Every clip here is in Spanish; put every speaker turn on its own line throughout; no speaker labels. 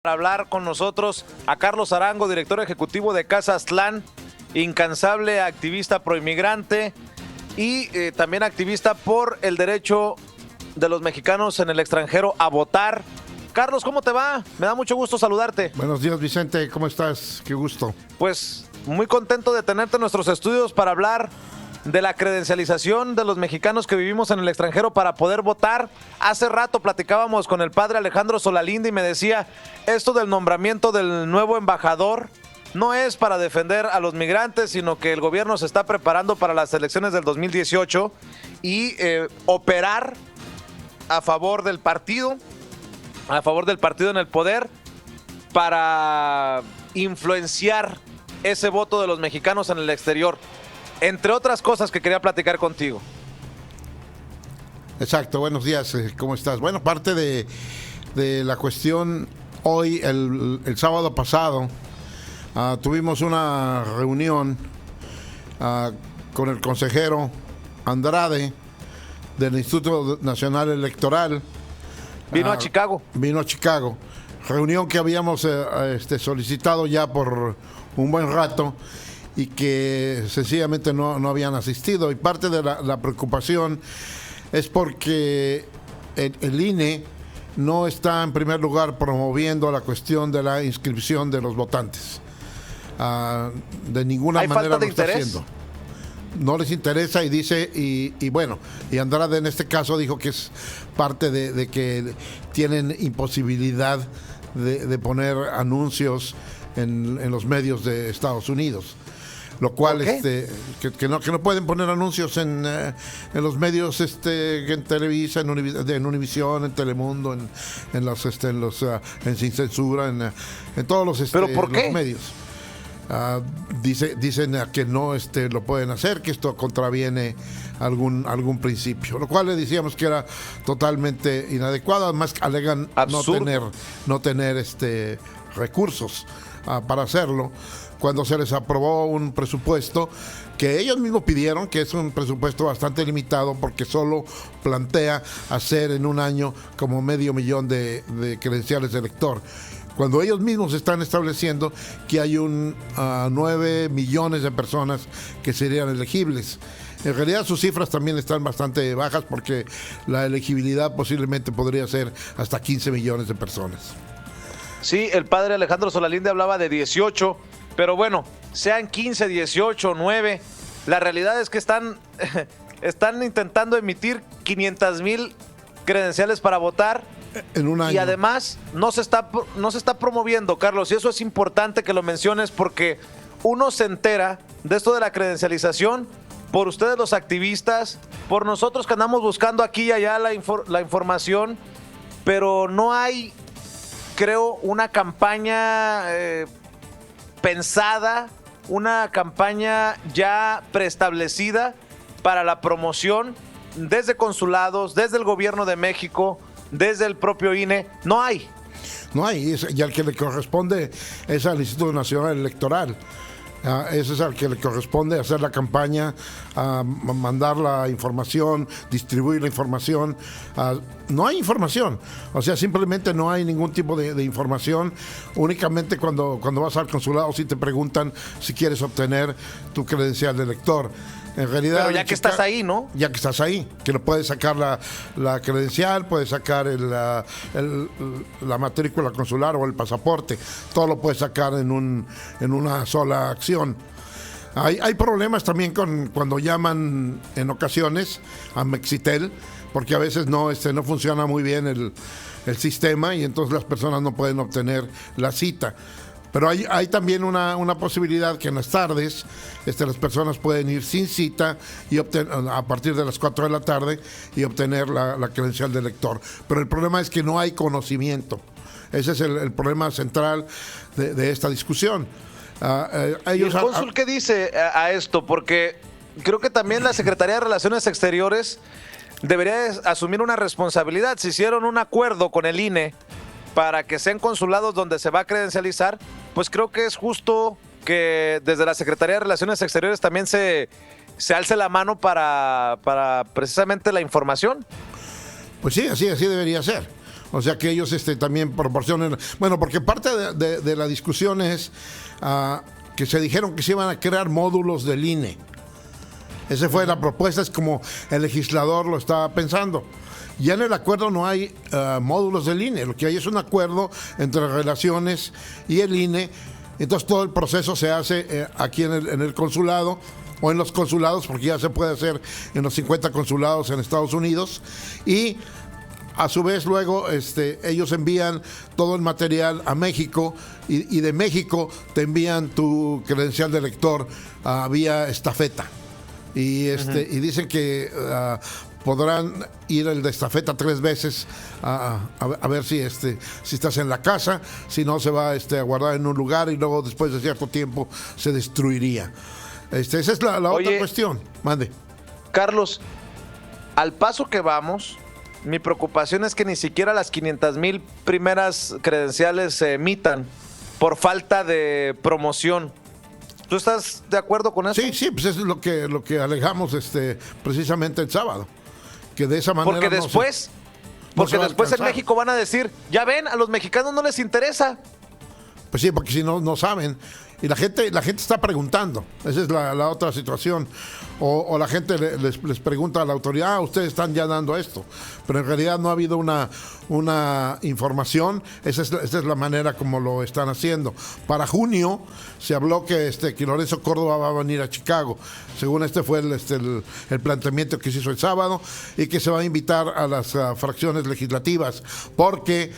Para hablar con nosotros a Carlos Arango, director ejecutivo de Casa Aztlán, incansable activista proinmigrante y también activista por el derecho de los mexicanos en el extranjero a votar. Carlos, ¿cómo te va? Me da mucho gusto saludarte.
Buenos días, Vicente, ¿cómo estás? Qué gusto.
Pues muy contento de tenerte en nuestros estudios para hablar de la credencialización de los mexicanos que vivimos en el extranjero para poder votar. Hace rato platicábamos con el padre Alejandro Solalinde y me decía, esto del nombramiento del nuevo embajador no es para defender a los migrantes, sino que el gobierno se está preparando para las elecciones del 2018 y operar a favor del partido en el poder para influenciar ese voto de los mexicanos en el exterior. Entre otras cosas que quería platicar contigo.
Exacto, buenos días, ¿cómo estás? Bueno, parte de la cuestión, hoy, el sábado pasado, tuvimos una reunión con el consejero Andrade del Instituto Nacional Electoral.
Vino a Chicago.
Vino a Chicago. Reunión que habíamos solicitado ya por un buen rato y que sencillamente no habían asistido. Y parte de la preocupación es porque el INE no está en primer lugar promoviendo la cuestión de la inscripción de los votantes. De ninguna manera lo está haciendo. No les interesa y dice, y bueno, y Andrade en este caso dijo que es parte de que tienen imposibilidad de poner anuncios en los medios de Estados Unidos. Lo cual que no pueden poner anuncios en los medios en Televisa, en Univisión, en Telemundo, en Sin Censura, en todos los,
¿Pero por qué?
los medios. Dicen que no lo pueden hacer, que esto contraviene algún principio, lo cual le decíamos que era totalmente inadecuado. Además alegan no tener recursos para hacerlo, cuando se les aprobó un presupuesto que ellos mismos pidieron, que es un presupuesto bastante limitado porque solo plantea hacer en un año como 500,000 de credenciales de elector, cuando ellos mismos están estableciendo que hay 9 millones de personas que serían elegibles. En realidad sus cifras también están bastante bajas porque la elegibilidad posiblemente podría ser hasta 15 millones de personas.
Sí, el padre Alejandro Solalinde hablaba de 18, pero bueno, sean 15, 18, 9, la realidad es que están intentando emitir 500,000 credenciales para votar
en un año.
Y además no se está promoviendo, Carlos, y eso es importante que lo menciones porque uno se entera de esto de la credencialización por ustedes los activistas, por nosotros que andamos buscando aquí y allá la información, pero no hay, creo, una campaña pensada, una campaña ya preestablecida para la promoción desde consulados, desde el gobierno de México, desde el propio INE. No hay,
y al que le corresponde es al Instituto Nacional Electoral. Ese es al que le corresponde hacer la campaña, mandar la información, distribuir la información. No hay información, o sea, simplemente no hay ningún tipo de información. Únicamente cuando vas al consulado sí te preguntan si quieres obtener tu credencial de elector. En realidad,
pero ya que estás ahí, ¿no?
Ya que estás ahí, que lo puedes sacar la credencial, puedes sacar la matrícula consular o el pasaporte, todo lo puedes sacar en una sola acción. Hay problemas también cuando llaman en ocasiones a Mexitel, porque a veces no funciona muy bien el sistema y entonces las personas no pueden obtener la cita. Pero hay también una posibilidad que en las tardes las personas pueden ir sin cita y a partir de las 4 de la tarde y obtener la credencial de elector. Pero el problema es que no hay conocimiento. Ese es el problema central de esta discusión.
¿Y el cónsul qué dice a esto? Porque creo que también la Secretaría de Relaciones Exteriores debería asumir una responsabilidad. Si hicieron un acuerdo con el INE para que sean consulados donde se va a credencializar, pues creo que es justo que desde la Secretaría de Relaciones Exteriores también se alce la mano para precisamente la información.
Pues sí, así debería ser. O sea que ellos también proporcionan. Bueno, porque parte de la discusión es que se dijeron que se iban a crear módulos del INE. Esa fue la propuesta, es como el legislador lo estaba pensando. Ya en el acuerdo no hay módulos del INE, lo que hay es un acuerdo entre Relaciones y el INE. Entonces todo el proceso se hace aquí en el consulado o en los consulados, porque ya se puede hacer en los 50 consulados en Estados Unidos. Y a su vez luego ellos envían todo el material a México y de México te envían tu credencial de lector vía estafeta. Y dicen que podrán ir el de estafeta 3 veces a ver si estás en la casa, si no se va a guardar en un lugar y luego después de cierto tiempo se destruiría. Esa es la otra cuestión. Mande.
Carlos, al paso que vamos, mi preocupación es que ni siquiera las 500,000 primeras credenciales se emitan por falta de promoción. ¿Tú estás de acuerdo con eso?
Sí, pues es lo que alejamos precisamente el sábado. Que de esa manera
porque después en México van a decir, ya ven, a los mexicanos no les interesa.
Pues sí, porque si no, no saben. Y la gente está preguntando. Esa es la otra situación. O la gente les pregunta a la autoridad, ustedes están ya dando esto. Pero en realidad no ha habido una información. Esa es la manera como lo están haciendo. Para junio se habló que Lorenzo Córdoba va a venir a Chicago. Según fue el planteamiento que se hizo el sábado, y que se va a invitar a las fracciones legislativas, porque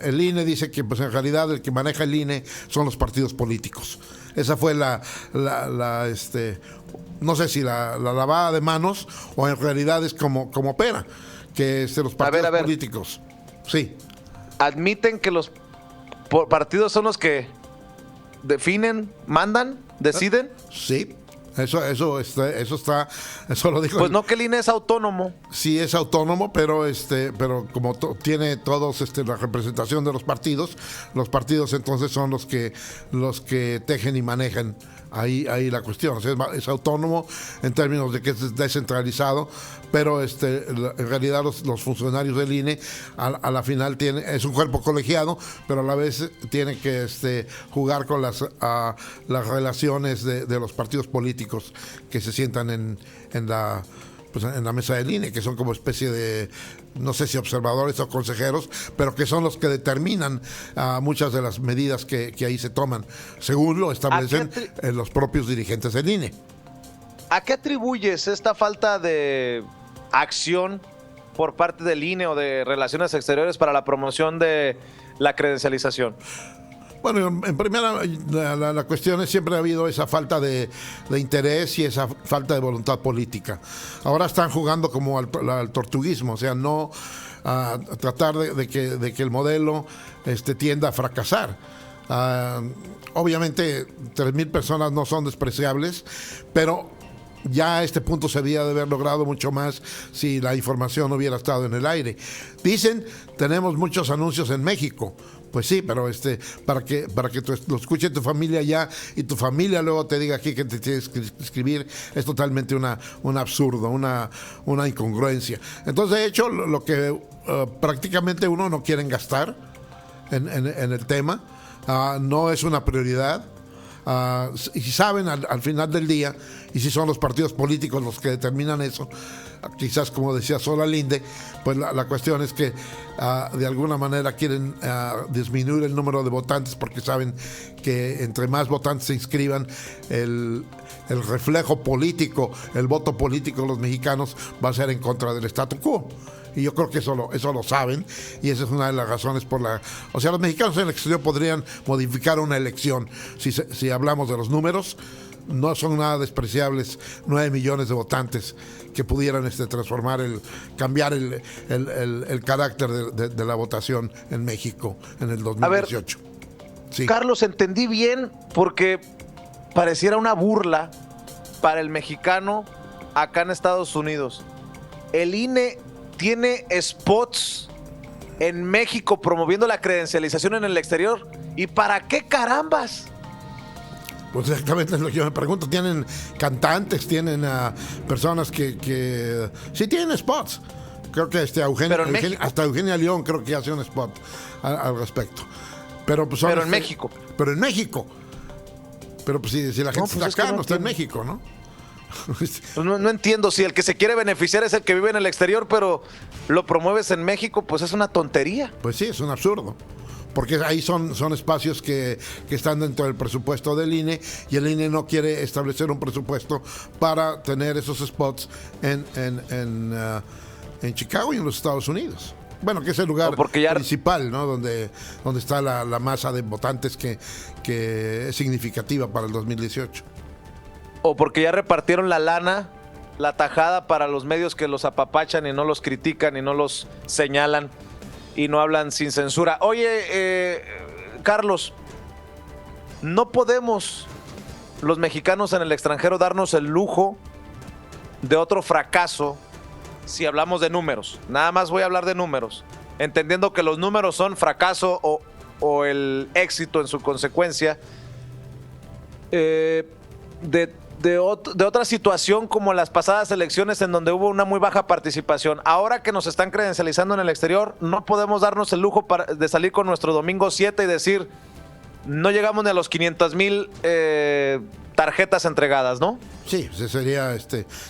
el INE dice que pues en realidad el que maneja el INE son los partidos políticos. Esa fue no sé si la lavada de manos o en realidad es como opera, que los partidos políticos. Sí.
¿Admiten que los partidos son los que definen, mandan, deciden?
Sí. Eso lo dijo.
Pues no, que el INE es autónomo.
Sí, es autónomo, pero como tiene todos la representación de los partidos entonces son los que tejen y manejan ahí la cuestión. O sea, es autónomo en términos de que es descentralizado, pero en realidad los funcionarios del INE a la final es un cuerpo colegiado, pero a la vez tiene que jugar con las relaciones de los partidos políticos que se sientan en la mesa del INE, que son como especie de, no sé si observadores o consejeros, pero que son los que determinan muchas de las medidas que ahí se toman, según lo establecen los propios dirigentes del INE.
¿A qué atribuyes esta falta de acción por parte del INE o de Relaciones Exteriores para la promoción de la credencialización?
Bueno, en primera, la cuestión es siempre ha habido esa falta de interés y esa falta de voluntad política. Ahora están jugando como al tortuguismo, o sea, no a tratar de que el modelo tienda a fracasar. Obviamente, 3,000 personas no son despreciables, pero ya a este punto se debía de haber logrado mucho más si la información no hubiera estado en el aire. Dicen, tenemos muchos anuncios en México. Pues sí, pero para que lo escuche tu familia allá y tu familia luego te diga aquí que te tienes que escribir, es totalmente un absurdo, una incongruencia. Entonces, de hecho, lo que prácticamente uno no quieren gastar en el tema, no es una prioridad. Y si saben al final del día, y si son los partidos políticos los que determinan eso, quizás como decía Solalinde, pues la cuestión es que de alguna manera quieren disminuir el número de votantes, porque saben que entre más votantes se inscriban, el reflejo político, el voto político de los mexicanos va a ser en contra del statu quo. Y yo creo que eso lo saben, y esa es una de las razones o sea, los mexicanos en el exterior podrían modificar una elección. Si hablamos de los números, no son nada despreciables 9 millones de votantes que pudieran cambiar el carácter de la votación en México en el 2018.
A ver,
sí.
Carlos, entendí bien, porque pareciera una burla para el mexicano acá en Estados Unidos. El INE tiene spots en México promoviendo la credencialización en el exterior. ¿Y para qué carambas?
Pues exactamente es lo que yo me pregunto. Tienen cantantes, tienen personas que sí tienen spots, Creo que hasta Eugenia León creo que hace un spot al respecto. Pero pues
pero en México.
Pero en México. Pero pues si la gente
pues
está acá, no está en
entiendo.
México, ¿no?
Pues no entiendo si el que se quiere beneficiar es el que vive en el exterior, pero lo promueves en México, pues es una tontería.
Pues sí, es un absurdo. Porque ahí son espacios que están dentro del presupuesto del INE y el INE no quiere establecer un presupuesto para tener esos spots en Chicago y en los Estados Unidos. Bueno, que es el lugar principal, ¿no? Donde está la masa de votantes que es significativa para el 2018.
O porque ya repartieron la lana, la tajada para los medios que los apapachan y no los critican y no los señalan y no hablan sin censura. Oye, Carlos, no podemos los mexicanos en el extranjero darnos el lujo de otro fracaso si hablamos de números. Nada más voy a hablar de números, entendiendo que los números son fracaso o el éxito en su consecuencia. De otra situación como las pasadas elecciones en donde hubo una muy baja participación. Ahora que nos están credencializando en el exterior, no podemos darnos el lujo de salir con nuestro domingo 7 y decir, no llegamos ni a los 500,000 tarjetas entregadas, ¿no?
Sí, sería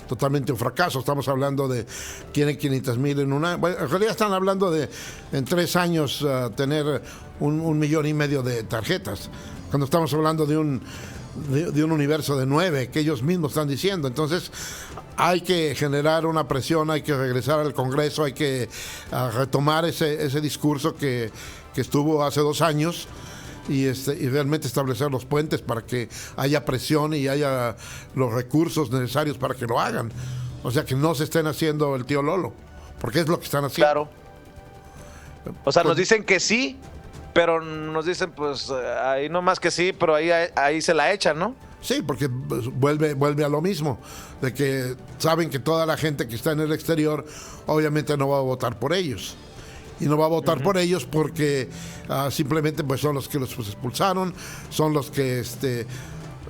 totalmente un fracaso. Estamos hablando de tienen 500,000 en un año. Bueno, en realidad están hablando de en 3 años tener 1,5 millones de tarjetas. Cuando estamos hablando de un universo de 9 que ellos mismos están diciendo. Entonces hay que generar una presión, hay que regresar al Congreso, hay que retomar ese discurso que estuvo hace 2 años y realmente establecer los puentes para que haya presión y haya los recursos necesarios para que lo hagan. O sea, que no se estén haciendo el tío Lolo, porque es lo que están haciendo.
Claro. O sea, nos dicen que sí, pero nos dicen, pues, ahí no más que sí, pero ahí se la echan, ¿no?
Sí, porque vuelve a lo mismo, de que saben que toda la gente que está en el exterior obviamente no va a votar por ellos. Y no va a votar por ellos porque simplemente pues son los que los expulsaron, son los que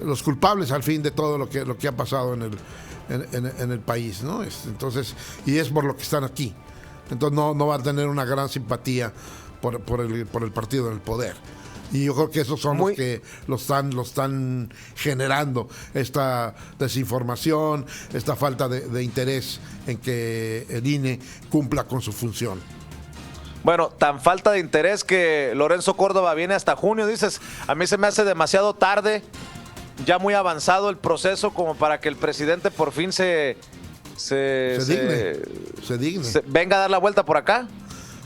los culpables al fin de todo lo que ha pasado en el país, ¿no? Entonces, y es por lo que están aquí. Entonces no va a tener una gran simpatía por el partido en el poder. Y yo creo que esos son los que lo están generando, esta desinformación, esta falta de interés en que el INE cumpla con su función.
Bueno, tan falta de interés que Lorenzo Córdoba viene hasta junio, dices. A mí se me hace demasiado tarde, ya muy avanzado el proceso como para que el presidente por fin se digne. Venga a dar la vuelta por acá.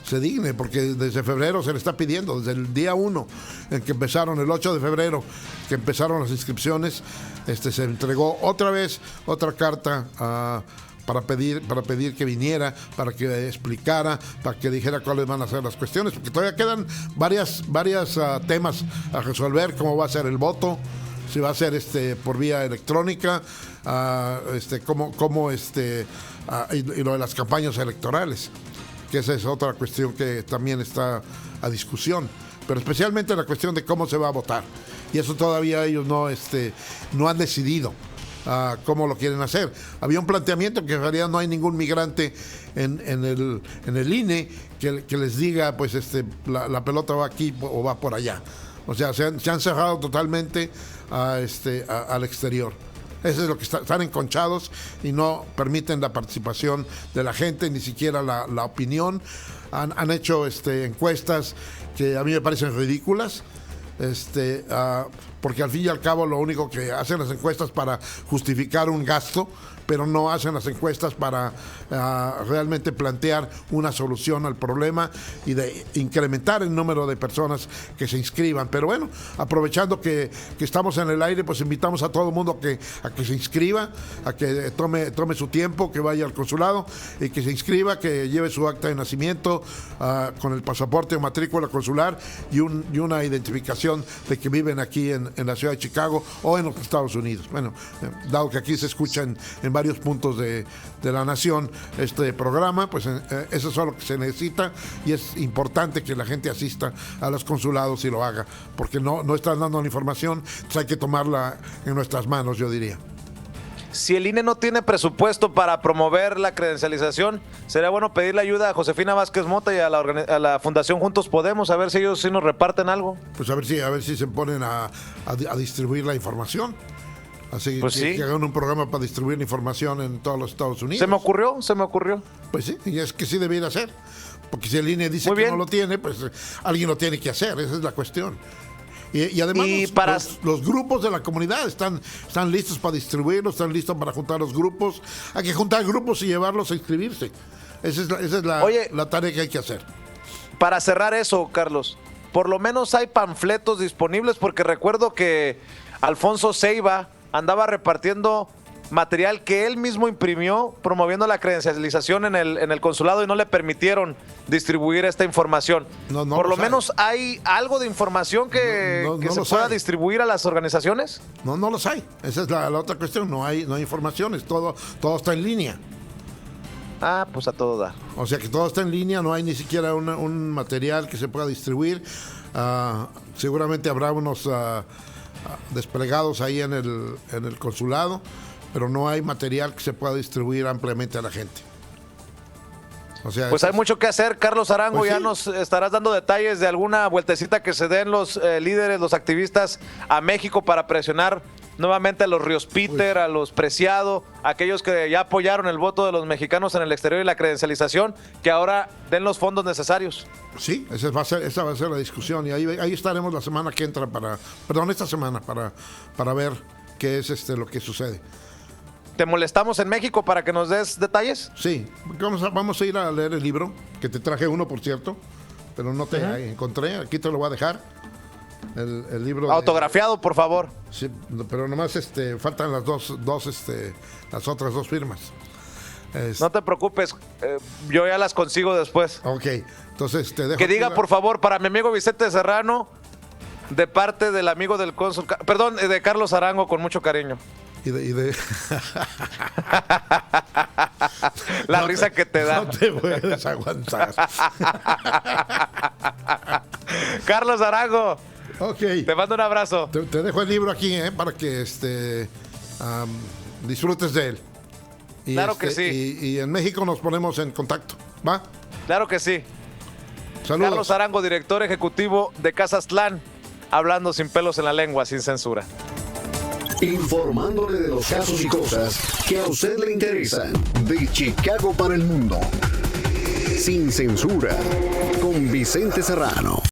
Se digne, porque desde febrero se le está pidiendo, desde el día 1, en que empezaron, el 8 de febrero, que empezaron las inscripciones, se entregó otra vez otra carta para pedir que viniera, para que explicara, para que dijera cuáles van a ser las cuestiones, porque todavía quedan varias temas a resolver, cómo va a ser el voto, si va a ser por vía electrónica, y lo de las campañas electorales, que esa es otra cuestión que también está a discusión, pero especialmente la cuestión de cómo se va a votar, y eso todavía ellos no han decidido cómo lo quieren hacer. Había un planteamiento que en realidad no hay ningún migrante en el INE que les diga pues la pelota va aquí o va por allá. O sea, se han cerrado totalmente al exterior. Eso es lo que están enconchados y no permiten la participación de la gente, ni siquiera la opinión. Han hecho encuestas que a mí me parecen ridículas. Porque al fin y al cabo lo único que hacen las encuestas para justificar un gasto, pero no hacen las encuestas para realmente plantear una solución al problema y de incrementar el número de personas que se inscriban. Pero bueno, aprovechando que estamos en el aire, pues invitamos a todo el mundo a que se inscriba, a que tome su tiempo, que vaya al consulado y que se inscriba, que lleve su acta de nacimiento con el pasaporte o matrícula consular y una identificación de que viven aquí en la ciudad de Chicago o en los Estados Unidos. Bueno, dado que aquí se escuchan en varios puntos de la nación este programa, pues eso es lo que se necesita y es importante que la gente asista a los consulados y lo haga, porque no están dando la información, entonces hay que tomarla en nuestras manos, yo diría.
si el INE no tiene presupuesto para promover la credencialización, sería bueno pedirle ayuda a Josefina Vázquez Mota y a la Fundación Juntos Podemos, a ver si ellos sí nos reparten algo.
Pues a ver si se ponen a distribuir la información. Así
pues
que
sí.
hagan un programa para distribuir la información en todos los Estados Unidos.
Se me ocurrió.
Pues sí, y es que sí debería ser. Porque si el INE dice
Muy
que
bien.
no lo tiene, pues alguien lo tiene que hacer, esa es la cuestión. Y además los grupos de la comunidad están listos para distribuirlos, están listos para juntar los grupos. Hay que juntar grupos y llevarlos a inscribirse. Esa es la tarea que hay que hacer.
Para cerrar eso, Carlos, por lo menos hay panfletos disponibles, porque recuerdo que Alfonso Ceiba andaba repartiendo material que él mismo imprimió promoviendo la credencialización en el consulado y no le permitieron distribuir esta información. Por lo menos hay algo de información que se pueda distribuir a las organizaciones.
No los hay. Esa es la otra cuestión. No hay informaciones. Todo está en línea.
Ah, pues a todo dar.
O sea que todo está en línea. No hay ni siquiera un material que se pueda distribuir. Seguramente habrá unos desplegados ahí en el consulado, pero no hay material que se pueda distribuir ampliamente a la gente. O sea,
pues hay mucho que hacer, Carlos Arango.
Pues
ya
sí.
Nos estarás dando detalles de alguna vueltecita que se den los líderes, los activistas a México para presionar nuevamente a los Ríos Peter, a los Preciado, aquellos que ya apoyaron el voto de los mexicanos en el exterior y la credencialización, que ahora den los fondos necesarios.
Sí, esa va a ser la discusión, y ahí estaremos la semana que entra esta semana para ver qué es lo que sucede.
¿Te molestamos en México para que nos des detalles?
Sí, vamos a ir a leer el libro, que te traje uno, por cierto, pero no te encontré, aquí te lo voy a dejar. El libro
autografiado, por favor.
Sí, pero nomás faltan las las otras dos firmas.
No te preocupes, yo ya las consigo después.
Ok, entonces te dejo.
Que diga, por favor, para mi amigo Vicente Serrano, de parte del amigo del cónsul, perdón, de Carlos Arango, con mucho cariño. La risa que te da.
No te puedes aguantar.
Carlos Arango.
Ok.
Te mando un abrazo.
Te dejo el libro aquí, para que disfrutes de él.
Claro que sí.
Y en México nos ponemos en contacto, ¿va?
Claro que sí.
Saludos.
Carlos Arango, director ejecutivo de Casastlán, hablando sin pelos en la lengua, sin censura.
Informándole de los casos y cosas que a usted le interesan. De Chicago para el mundo. Sin censura. Con Vicente Serrano.